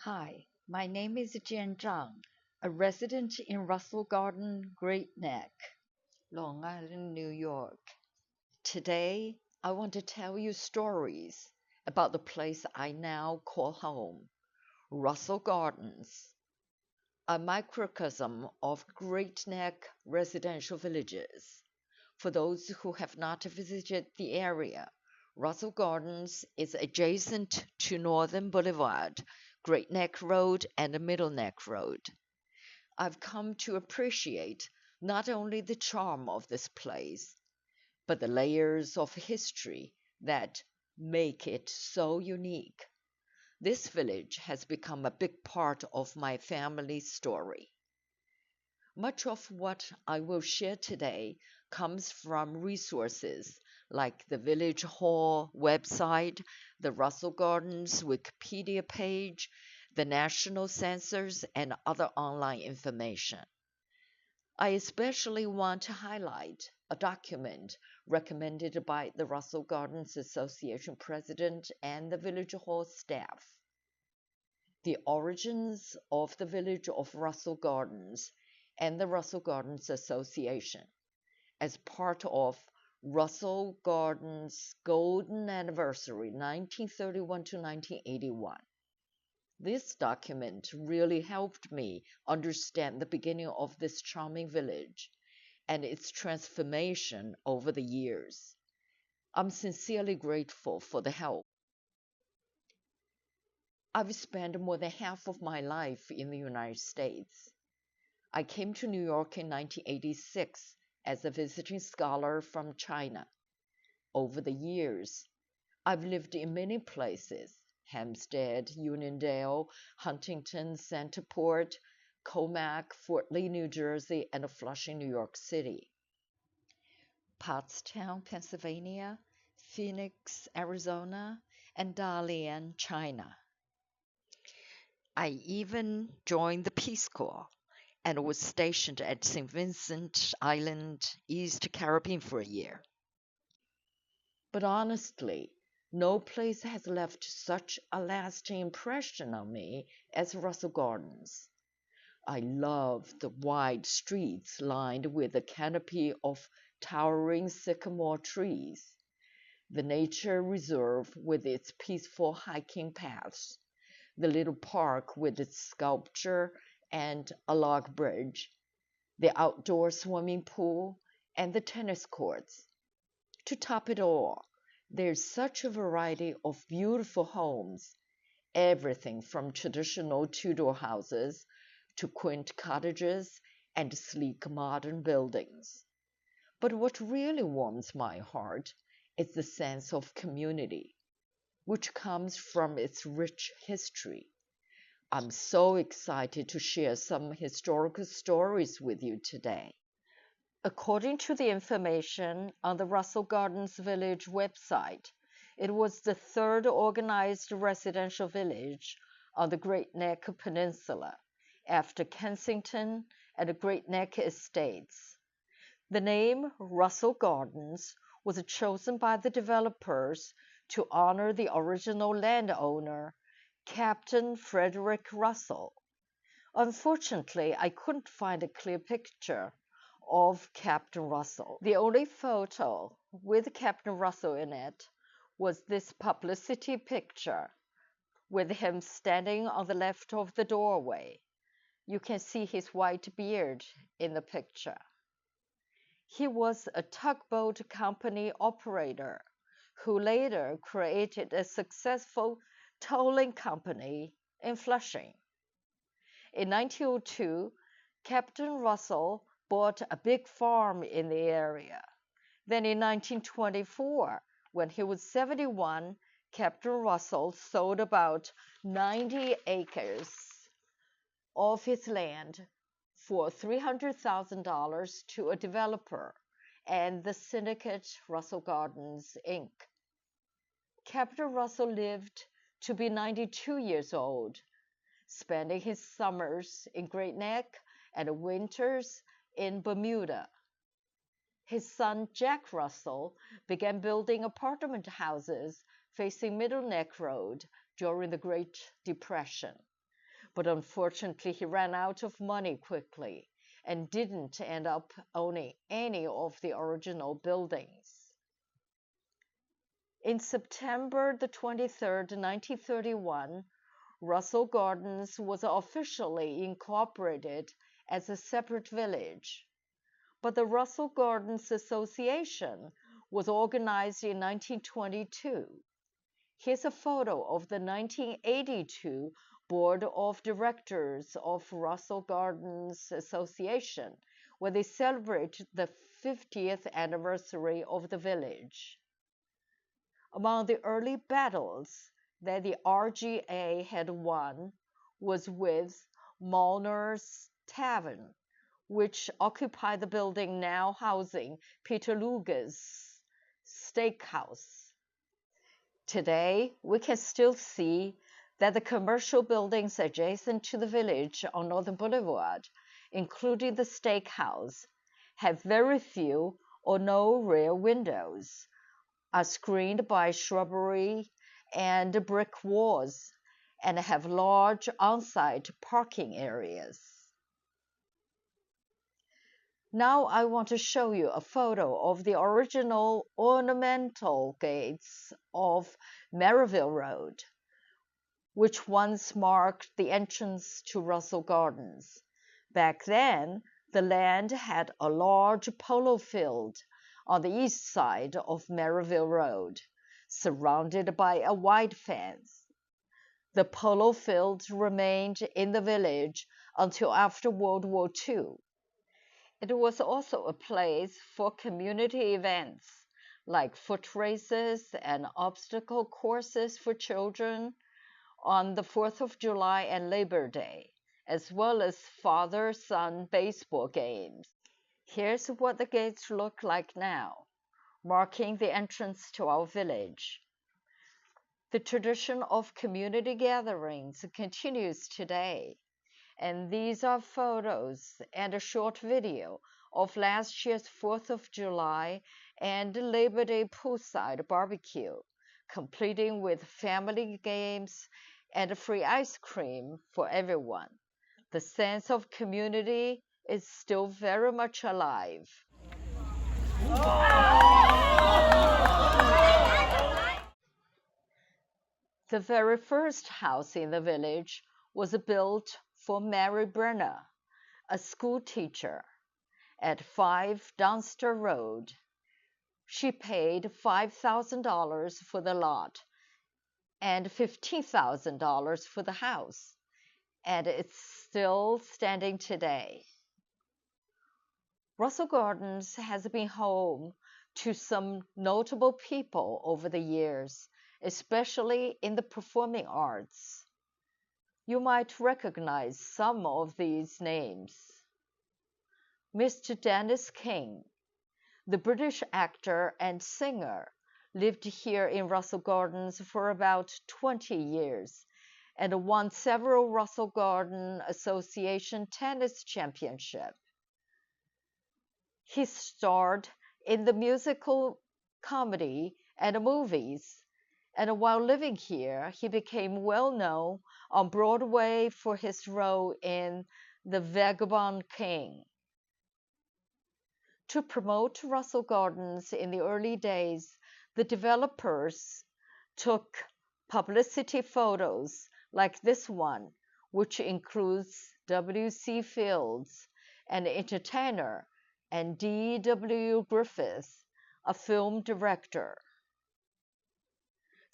Hi, my name is Jian Zhang, a resident in Russell Garden, Great Neck, Long Island, New York. Today, I want to tell you stories about the place I now call home, Russell Gardens, a microcosm of Great Neck residential villages. For those who have not visited the area, Russell Gardens is adjacent to Northern Boulevard, Great Neck Road, and Middle Neck Road. I've come to appreciate not only the charm of this place, but the layers of history that make it so unique. This village has become a big part of my family's story. Much of what I will share today comes from resources like the Village Hall website, the Russell Gardens Wikipedia page, the National Census, and other online information. I especially want to highlight a document recommended by the Russell Gardens Association president and the Village Hall staff. The origins of the village of Russell Gardens and the Russell Gardens Association as part of Russell Gardens Golden Anniversary 1931 to 1981. This document really helped me understand the beginning of this charming village and its transformation over the years. I'm sincerely grateful for the help. I've spent more than half of my life in the United States. I came to New York in 1986 as a visiting scholar from China. Over the years, I've lived in many places: Hempstead, Uniondale, Huntington, Centerport, Commack, Fort Lee, New Jersey, and Flushing, New York City, Pottstown, Pennsylvania, Phoenix, Arizona, and Dalian, China. I even joined the Peace Corps and was stationed at St. Vincent Island, East Caribbean for a year. But honestly, no place has left such a lasting impression on me as Russell Gardens. I love the wide streets lined with a canopy of towering sycamore trees, the nature reserve with its peaceful hiking paths, the little park with its sculpture and a log bridge, the outdoor swimming pool, and the tennis courts. To top it all, there's such a variety of beautiful homes, everything from traditional Tudor houses to quaint cottages and sleek modern buildings. But what really warms my heart is the sense of community, which comes from its rich history. I'm so excited to share some historical stories with you today. According to the information on the Russell Gardens Village website, it was the third organized residential village on the Great Neck Peninsula, after Kensington and the Great Neck Estates. The name Russell Gardens was chosen by the developers to honor the original landowner, Captain Frederick Russell. Unfortunately, I couldn't find a clear picture of Captain Russell. The only photo with Captain Russell in it was this publicity picture with him standing on the left of the doorway. You can see his white beard in the picture. He was a tugboat company operator who later created a successful tolling company in Flushing. In 1902, Captain Russell bought a big farm in the area. Then in 1924, when he was 71, Captain Russell sold about 90 acres of his land for $300,000 to a developer and the syndicate Russell Gardens, Inc. Captain Russell lived to be 92 years old, spending his summers in Great Neck and winters in Bermuda. His son Jack Russell began building apartment houses facing Middle Neck Road during the Great Depression. but unfortunately he ran out of money quickly and didn't end up owning any of the original buildings. In September the 23rd, 1931, Russell Gardens was officially incorporated as a separate village, but the Russell Gardens Association was organized in 1922. Here's a photo of the 1982 Board of Directors of Russell Gardens Association, where they celebrate the 50th anniversary of the village. Among the early battles that the RGA had won was with Molnar's Tavern, which occupied the building now housing Peter Luger's steakhouse. Today, we can still see that the commercial buildings adjacent to the village on Northern Boulevard, including the steakhouse, have very few or no rear windows, are screened by shrubbery and brick walls, and have large on-site parking areas. Now I want to show you a photo of the original ornamental gates of Merivale Road, which once marked the entrance to Russell Gardens. Back then, the land had a large polo field on the east side of Merivale Road, surrounded by a wide fence. The polo field remained in the village until after World War II. It was also a place for community events like foot races and obstacle courses for children on the 4th of July and Labor Day, as well as father-son baseball games. Here's what the gates look like now, marking the entrance to our village. The tradition of community gatherings continues today, and these are photos and a short video of last year's 4th of July and Labor Day poolside barbecue, completing with family games and free ice cream for everyone. The sense of community is still very much alive. The very first house in the village was built for Mary Brenner, a school teacher, at 5 Dunster Road. She paid $5,000 for the lot and $15,000 for the house, and it's still standing today. Russell Gardens has been home to some notable people over the years, especially in the performing arts. You might recognize some of these names. Mr. Dennis King, the British actor and singer, lived here in Russell Gardens for about 20 years and won several Russell Garden Association tennis championships. He starred in the musical comedy and movies, and while living here, he became well known on Broadway for his role in The Vagabond King. To promote Russell Gardens in the early days, the developers took publicity photos like this one, which includes W.C. Fields, an entertainer, and D.W. Griffith, a film director.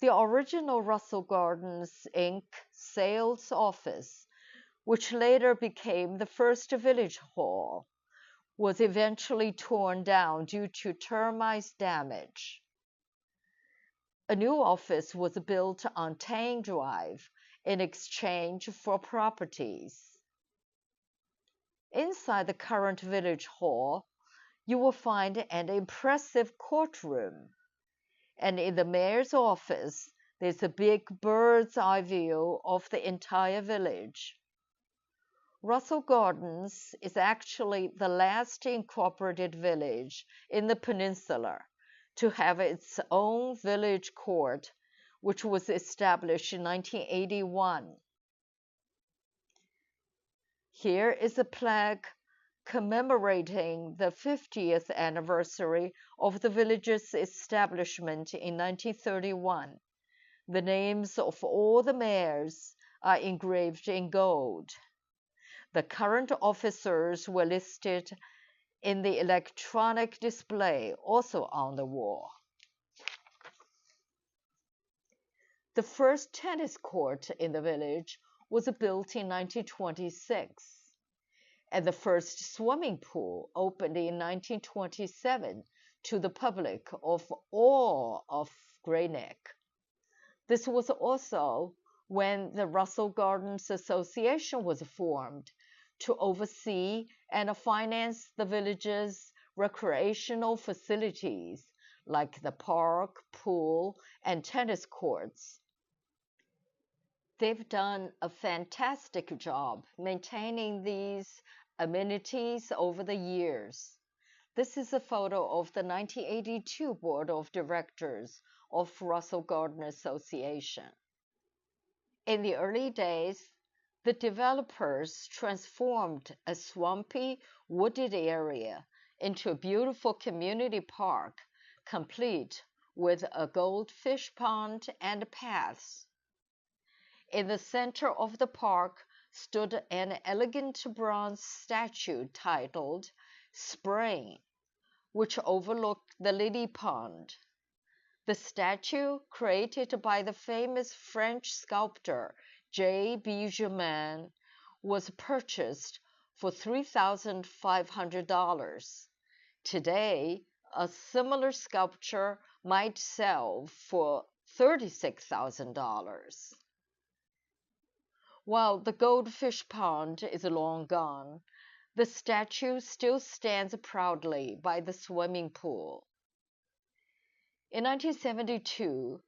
The original Russell Gardens Inc. sales office, which later became the First Village Hall, was eventually torn down due to termite damage. A new office was built on Tang Drive in exchange for properties. Inside the current Village Hall, you will find an impressive courtroom, and in the mayor's office, there's a big bird's eye view of the entire village. Russell Gardens is actually the last incorporated village in the peninsula to have its own village court, which was established in 1981. Here is a plaque commemorating the 50th anniversary of the village's establishment in 1931. The names of all the mayors are engraved in gold. The current officers were listed in the electronic display also on the wall. The first tennis court in the village was built in 1926, and the first swimming pool opened in 1927 to the public of all of Great Neck. This was also when the Russell Gardens Association was formed to oversee and finance the village's recreational facilities like the park, pool, and tennis courts. They've done a fantastic job maintaining these amenities over the years. This is a photo of the 1982 Board of Directors of Russell Garden Association. In the early days, the developers transformed a swampy, wooded area into a beautiful community park, complete with a goldfish pond and paths. In the center of the park stood an elegant bronze statue titled Spring, which overlooked the lily pond. The statue, created by the famous French sculptor J.B. Germain, was purchased for $3,500. Today, a similar sculpture might sell for $36,000. While the goldfish pond is long gone, the statue still stands proudly by the swimming pool. In 1972,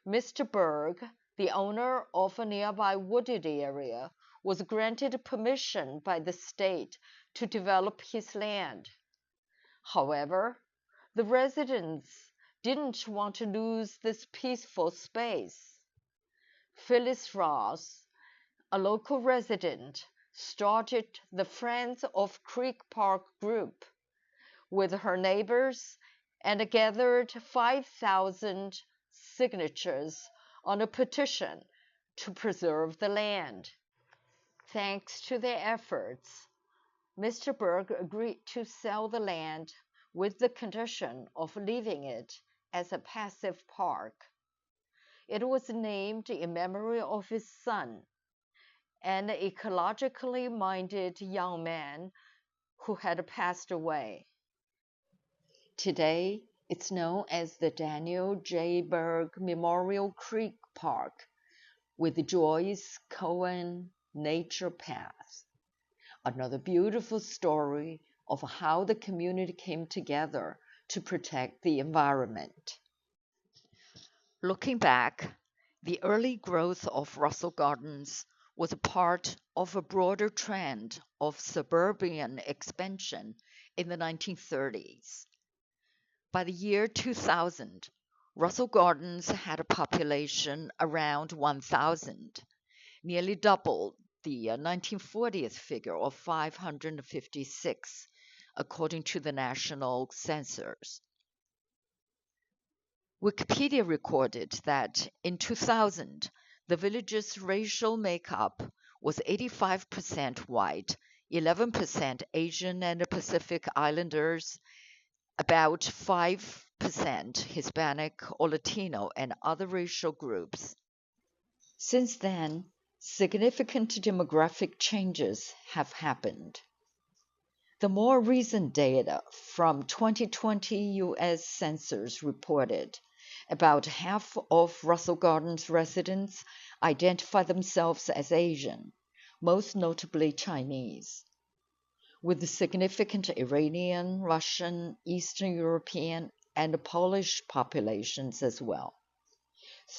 Mr. Berg, the owner of a nearby wooded area, was granted permission by the state to develop his land. However, the residents didn't want to lose this peaceful space. Phyllis Ross, a local resident, started the Friends of Creek Park group with her neighbors and gathered 5,000 signatures on a petition to preserve the land. Thanks to their efforts, Mr. Berg agreed to sell the land with the condition of leaving it as a passive park. It was named in memory of his son, an ecologically minded young man who had passed away. Today, it's known as the Daniel J. Berg Memorial Creek Park with Joyce Cohen Nature Path. Another beautiful story of how the community came together to protect the environment. Looking back, the early growth of Russell Gardens was a part of a broader trend of suburban expansion in the 1930s. By the year 2000, Russell Gardens had a population around 1,000, nearly double the 1940th figure of 556, according to the national census. Wikipedia recorded that in 2000, the village's racial makeup was 85% white, 11% Asian and Pacific Islanders, about 5% Hispanic or Latino, and other racial groups. Since then, significant demographic changes have happened. The more recent data from 2020 U.S. Census reported about half of Russell Gardens residents identify themselves as Asian, most notably Chinese, with significant Iranian, Russian, Eastern European, and Polish populations as well.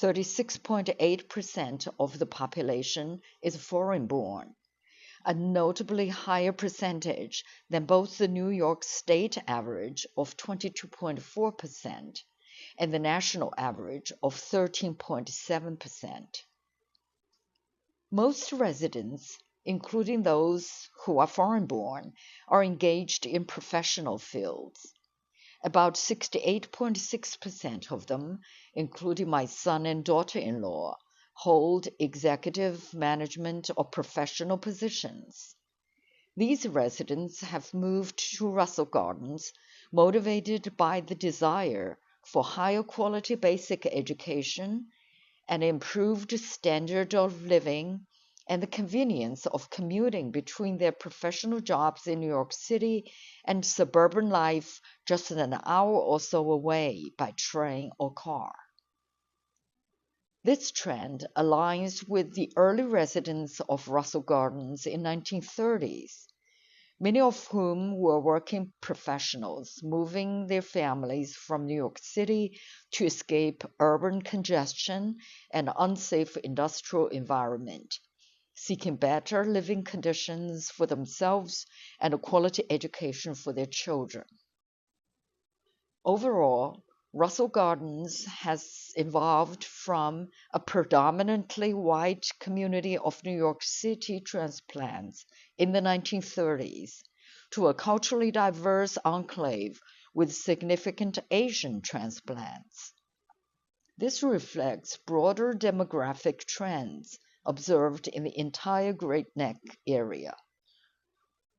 36.8% of the population is foreign-born, a notably higher percentage than both the New York State average of 22.4% and the national average of 13.7%. Most residents, including those who are foreign-born, are engaged in professional fields. About 68.6% of them, including my son and daughter-in-law, hold executive, management, or professional positions. These residents have moved to Russell Gardens motivated by the desire for higher quality basic education, an improved standard of living, and the convenience of commuting between their professional jobs in New York City and suburban life just an hour or so away by train or car. This trend aligns with the early residents of Russell Gardens in 1930s, many of whom were working professionals moving their families from New York City to escape urban congestion and unsafe industrial environment, seeking better living conditions for themselves and a quality education for their children. Overall, Russell Gardens has evolved from a predominantly white community of New York City transplants in the 1930s to a culturally diverse enclave with significant Asian transplants. This reflects broader demographic trends observed in the entire Great Neck area,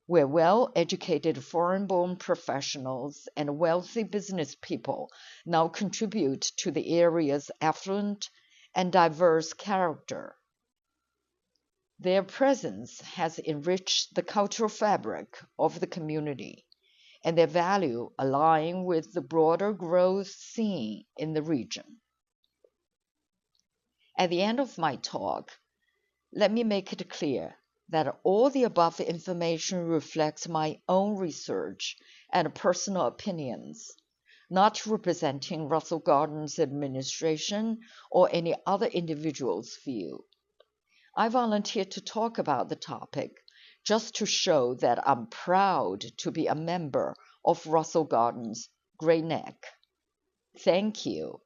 where well-educated foreign-born professionals and wealthy business people now contribute to the area's affluent and diverse character. Their presence has enriched the cultural fabric of the community, and their value align with the broader growth seen in the region. At the end of my talk, let me make it clear that all the above information reflects my own research and personal opinions, not representing Russell Gardens administration or any other individual's view. I volunteered to talk about the topic just to show that I'm proud to be a member of Russell Gardens Great Neck. Thank you.